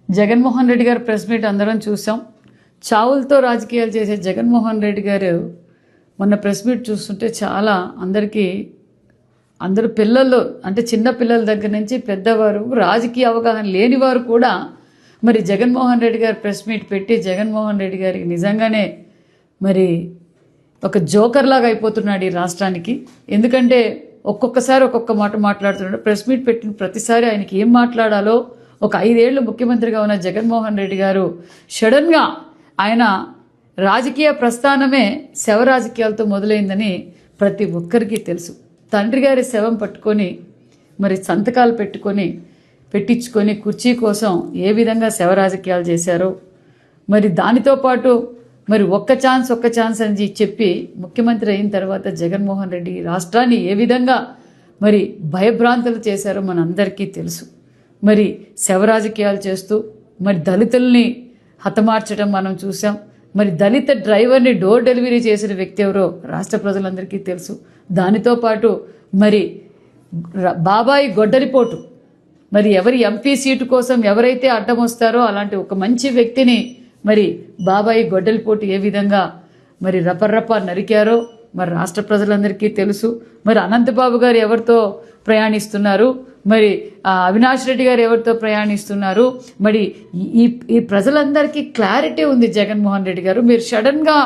జగన్మోహన్ రెడ్డి గారు press meet అందరం చూసాం. చావులతో రాజకీయాలు చేసే జగన్మోహన్ రెడ్డి గారు మొన్న ప్రెస్ మీట్ చూస్తుంటే చాలా అందరూ పిల్లలు అంటే చిన్న పిల్లల దగ్గర నుంచి పెద్దవారు రాజకీయ అవగాహన లేని వారు కూడా మరి జగన్మోహన్ రెడ్డి గారు ప్రెస్ మీట్ పెట్టి జగన్మోహన్ రెడ్డి గారికి నిజంగానే మరి ఒక జోకర్ లాగా అయిపోతున్నాడు ఈ రాష్ట్రానికి. ఎందుకంటే ఒక్కొక్కసారి ఒక్కొక్క మాట మాట్లాడుతున్నాడు. ప్రెస్ మీట్ పెట్టిన ప్రతిసారి ఆయనకి ఏం మాట్లాడాలో ఒక 5 ఏళ్ళు ముఖ్యమంత్రిగా ఉన్న జగన్మోహన్ రెడ్డి గారు సడన్గా ఆయన రాజకీయ ప్రస్థానమే శవ రాజకీయాలతో మొదలైందని ప్రతి ఒక్కరికి తెలుసు. తండ్రి గారి శవం పట్టుకొని మరి సంతకాలు పెట్టించుకొని కుర్చీ కోసం ఏ విధంగా శవ రాజకీయాలు చేశారో మరి దానితో పాటు మరి ఒక్క ఛాన్స్ అని చెప్పి ముఖ్యమంత్రి అయిన తర్వాత జగన్మోహన్ రెడ్డి రాష్ట్రాన్ని ఏ విధంగా మరి భయభ్రాంతులు చేశారో మనందరికీ తెలుసు. మరి శవ రాజకీయాలు చేస్తూ మరి దళితుల్ని హతమార్చడం మనం చూసాం. మరి దళిత డ్రైవర్ని డోర్ డెలివరీ చేసిన వ్యక్తి ఎవరో రాష్ట్ర ప్రజలందరికీ తెలుసు. దానితో పాటు మరి బాబాయి గొడ్డలిపోటు మరి ఎవరి ఎంపీ సీటు కోసం ఎవరైతే అడ్డం వస్తారో అలాంటి ఒక మంచి వ్యక్తిని మరి బాబాయి గొడ్డలిపోటు ఏ విధంగా మరి రపర్రప నరికారో మరి రాష్ట్ర ప్రజలందరికీ తెలుసు. మరి అనంతబాబు గారు ఎవరితో ప్రయాణిస్తున్నారు, మరి అవినాష్ రెడ్డి గారు ఎవరితో ప్రయాణిస్తున్నారు, మరి ఈ ప్రజలందరికీ క్లారిటీ ఉంది. జగన్మోహన్ రెడ్డి గారు మీరు సడన్గా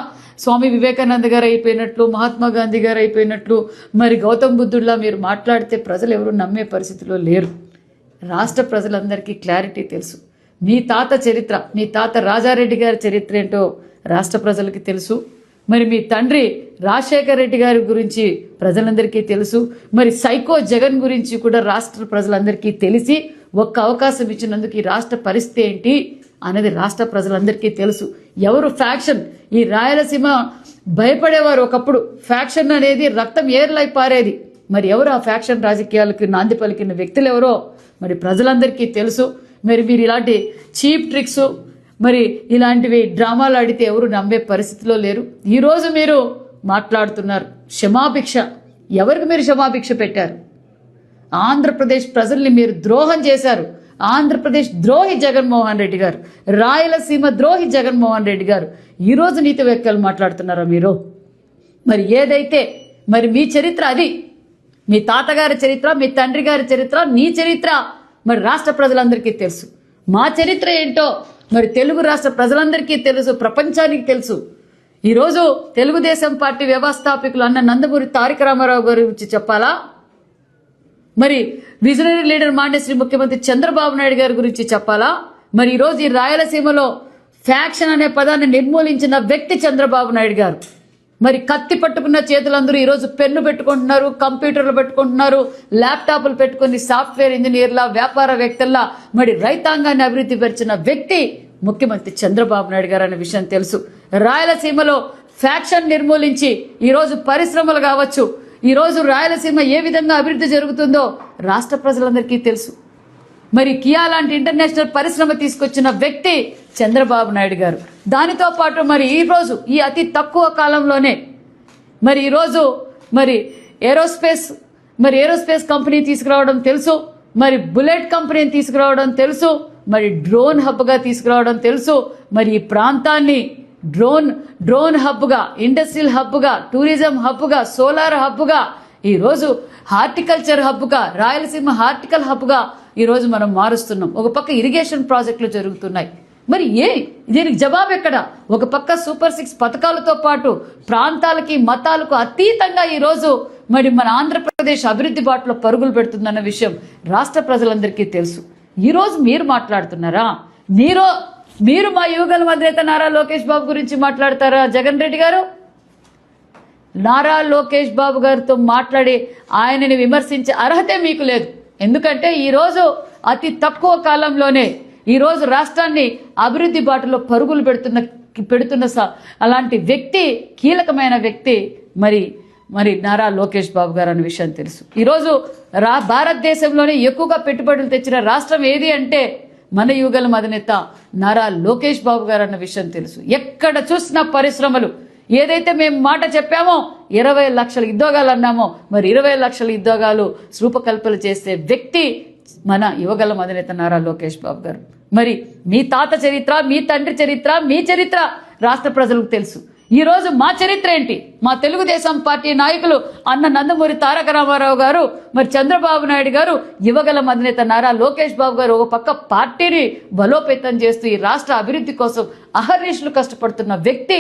స్వామి వివేకానంద గారు అయిపోయినట్లు, మహాత్మా గాంధీ గారు అయిపోయినట్లు, మరి గౌతమ్ బుద్ధుడిలా మీరు మాట్లాడితే ప్రజలు ఎవరు నమ్మే పరిస్థితిలో లేరు. రాష్ట్ర ప్రజలందరికీ క్లారిటీ తెలుసు. మీ తాత చరిత్ర, మీ తాత రాజారెడ్డి గారి చరిత్ర ఏంటో రాష్ట్ర ప్రజలకి తెలుసు. మరి మీ తండ్రి రాజశేఖర రెడ్డి గారి గురించి ప్రజలందరికీ తెలుసు. మరి సైకో జగన్ గురించి కూడా రాష్ట్ర ప్రజలందరికీ తెలిసి ఒక్క అవకాశం ఇచ్చినందుకు ఈ రాష్ట్ర పరిస్థితి ఏంటి అనేది రాష్ట్ర ప్రజలందరికీ తెలుసు. ఎవరు ఫ్యాక్షన్, ఈ రాయలసీమ భయపడేవారు ఒకప్పుడు. ఫ్యాక్షన్ అనేది రక్తం ఏర్లై పారేది. మరి ఎవరు ఆ ఫ్యాక్షన్ రాజకీయాలకు నాంది పలికిన వ్యక్తులు ఎవరో మరి ప్రజలందరికీ తెలుసు. మరి మీరు ఇలాంటి చీప్ ట్రిక్స్ మరి ఇలాంటివి డ్రామాలు ఆడితే ఎవరు నమ్మే పరిస్థితిలో లేరు. ఈరోజు మీరు మాట్లాడుతున్నారు క్షమాభిక్ష. ఎవరికి మీరు క్షమాభిక్ష పెట్టారు? ఆంధ్రప్రదేశ్ ప్రజల్ని మీరు ద్రోహం చేశారు. ఆంధ్రప్రదేశ్ ద్రోహి జగన్మోహన్ రెడ్డి గారు, రాయలసీమ ద్రోహి జగన్మోహన్ రెడ్డి గారు ఈరోజు నీతి వ్యాఖ్యలు మాట్లాడుతున్నారా మీరు? మరి ఏదైతే మరి మీ చరిత్ర అది, మీ తాతగారి చరిత్ర, మీ తండ్రి గారి చరిత్ర, నీ చరిత్ర మరి రాష్ట్ర ప్రజలందరికీ తెలుసు. మా చరిత్ర ఏంటో మరి తెలుగు రాష్ట్ర ప్రజలందరికీ తెలుసు, ప్రపంచానికి తెలుసు. ఈరోజు తెలుగుదేశం పార్టీ వ్యవస్థాపకులు అన్న నందమూరి తారక రామారావు గారి గురించి చెప్పాలా? మరి విజనరీ లీడర్ మాండేశ్వరి ముఖ్యమంత్రి చంద్రబాబు నాయుడు గారి గురించి చెప్పాలా? మరి ఈరోజు ఈ రాయలసీమలో ఫ్యాక్షన్ అనే పదాన్ని నిర్మూలించిన వ్యక్తి చంద్రబాబు నాయుడు గారు. మరి కత్తి పట్టుకున్న చేతులందరూ ఈరోజు పెన్ను పెట్టుకుంటున్నారు, కంప్యూటర్లు పెట్టుకుంటున్నారు, ల్యాప్టాప్లు పెట్టుకుని సాఫ్ట్వేర్ ఇంజనీర్లా, వ్యాపార వ్యక్తుల్లా మరి రైతాంగాన్ని అభివృద్ధి పరిచిన వ్యక్తి ముఖ్యమంత్రి చంద్రబాబు నాయుడు గారు అనే విషయం తెలుసు. రాయలసీమలో ఫ్యాక్షన్ నిర్మూలించి ఈరోజు పరిశ్రమలు కావచ్చు, ఈరోజు రాయలసీమ ఏ విధంగా అభివృద్ధి జరుగుతుందో రాష్ట్ర ప్రజలందరికీ తెలుసు. మరి కియా లాంటి ఇంటర్నేషనల్ పరిశ్రమ తీసుకొచ్చిన వ్యక్తి చంద్రబాబు నాయుడు గారు. దానితో పాటు మరి ఈరోజు ఈ అతి తక్కువ కాలంలోనే మరి ఈరోజు మరి ఏరోస్పేస్ కంపెనీ తీసుకురావడం తెలుసు, మరి బుల్లెట్ కంపెనీని తీసుకురావడం తెలుసు, మరి డ్రోన్ హబ్గా తీసుకురావడం తెలుసు. మరి ఈ ప్రాంతాన్ని డ్రోన్ హబ్గా, ఇండస్ట్రియల్ హబ్గా, టూరిజం హబ్గా, సోలార్ హబ్గా, ఈరోజు హార్టికల్చర్ హబ్గా, రాయలసీమ హార్టికల్ హబ్గా ఈరోజు మనం మారుస్తున్నాం. ఒక పక్క ఇరిగేషన్ ప్రాజెక్టులు జరుగుతున్నాయి. మరి దీనికి జవాబు ఎక్కడ? ఒక పక్క సూపర్ 6 పథకాలతో పాటు ప్రాంతాలకి మతాలకు అతీతంగా ఈరోజు మరి మన ఆంధ్రప్రదేశ్ అభివృద్ధి బాటలో పరుగులు పెడుతుందన్న విషయం రాష్ట్ర ప్రజలందరికీ తెలుసు. ఈరోజు మీరు మాట్లాడుతున్నారా? మీరు మా యువగల అధినేత నారా లోకేష్ బాబు గురించి మాట్లాడతారా? జగన్ రెడ్డి గారు నారా లోకేష్ బాబు గారితో మాట్లాడి ఆయనని విమర్శించే అర్హతే మీకు లేదు. ఎందుకంటే ఈరోజు అతి తక్కువ కాలంలోనే ఈరోజు రాష్ట్రాన్ని అభివృద్ధి బాటలో పరుగులు పెడుతున్న అలాంటి వ్యక్తి, కీలకమైన వ్యక్తి మరి నారా లోకేష్ బాబు గారు అనే విషయం తెలుసు. ఈరోజు భారతదేశంలోనే ఎక్కువగా పెట్టుబడులు తెచ్చిన రాష్ట్రం ఏది అంటే మన యువగల అధినేత నారా లోకేష్ బాబు గారు అన్న విషయం తెలుసు. ఎక్కడ చూసినా పరిశ్రమలు, ఏదైతే మేము మాట చెప్పామో 20 లక్షల ఉద్యోగాలు అన్నామో మరి 20 లక్షల ఉద్యోగాలు రూపకల్పన చేసే వ్యక్తి మన యువగల అధినేత నారా లోకేష్ బాబు గారు. మరి మీ తాత చరిత్ర, మీ తండ్రి చరిత్ర, మీ చరిత్ర రాష్ట్ర ప్రజలకు తెలుసు. ఈరోజు మా చరిత్ర ఏంటి? మా తెలుగుదేశం పార్టీ నాయకులు అన్న నందమూరి తారక రామారావు గారు, మరి చంద్రబాబు నాయుడు గారు, యువగల అధినేత నారా లోకేష్ బాబు గారు ఒక పక్క పార్టీని బలోపేతం చేస్తూ ఈ రాష్ట్ర అభివృద్ధి కోసం అహర్నిశలు కష్టపడుతున్న వ్యక్తి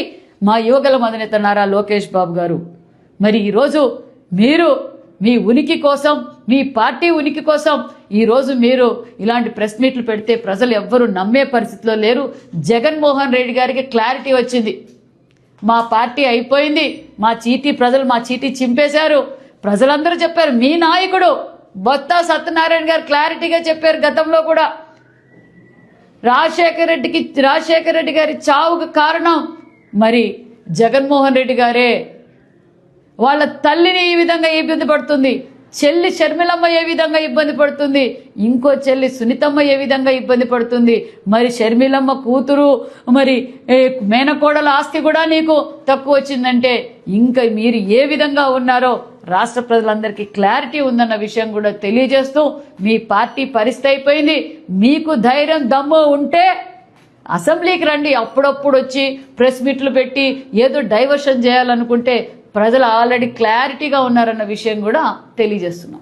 మా యువగల అధినేత నారా లోకేష్ బాబు గారు. మరి ఈరోజు మీరు మీ ఉనికి కోసం, మీ పార్టీ ఉనికి కోసం ఈరోజు మీరు ఇలాంటి ప్రెస్ మీట్లు పెడితే ప్రజలు ఎవ్వరూ నమ్మే పరిస్థితిలో లేరు. జగన్మోహన్ రెడ్డి గారికి క్లారిటీ వచ్చింది, మా పార్టీ అయిపోయింది, మా చీటీ చింపేశారు. ప్రజలందరూ చెప్పారు. మీ నాయకుడు బొత్స సత్యనారాయణ గారు క్లారిటీగా చెప్పారు. గతంలో కూడా రాజశేఖర రెడ్డి గారి చావుకు కారణం మరి జగన్మోహన్ రెడ్డి గారే. వాళ్ళ తల్లిని ఈ విధంగా ఇబ్బంది పడుతుంది, చెల్లి షర్మిలమ్మ ఏ విధంగా ఇబ్బంది పడుతుంది, ఇంకో చెల్లి సునీతమ్మ ఏ విధంగా ఇబ్బంది పడుతుంది. మరి షర్మిలమ్మ కూతురు మరి మేనకోడల ఆస్తి కూడా నీకు తక్కువ వచ్చిందంటే ఇంకా మీరు ఏ విధంగా ఉన్నారో రాష్ట్ర ప్రజలందరికీ క్లారిటీ ఉందన్న విషయం కూడా తెలియజేస్తూ, మీ పార్టీ పరిస్థితి అయిపోయింది. మీకు ధైర్యం దమ్ము ఉంటే అసెంబ్లీకి రండి. అప్పుడప్పుడు వచ్చి ప్రెస్ మీట్లు పెట్టి ఏదో డైవర్షన్ చేయాలనుకుంటే ప్రజలు ఆల్రెడీ క్లారిటీగా ఉన్నారన్న విషయం కూడా తెలియజేస్తున్నాం.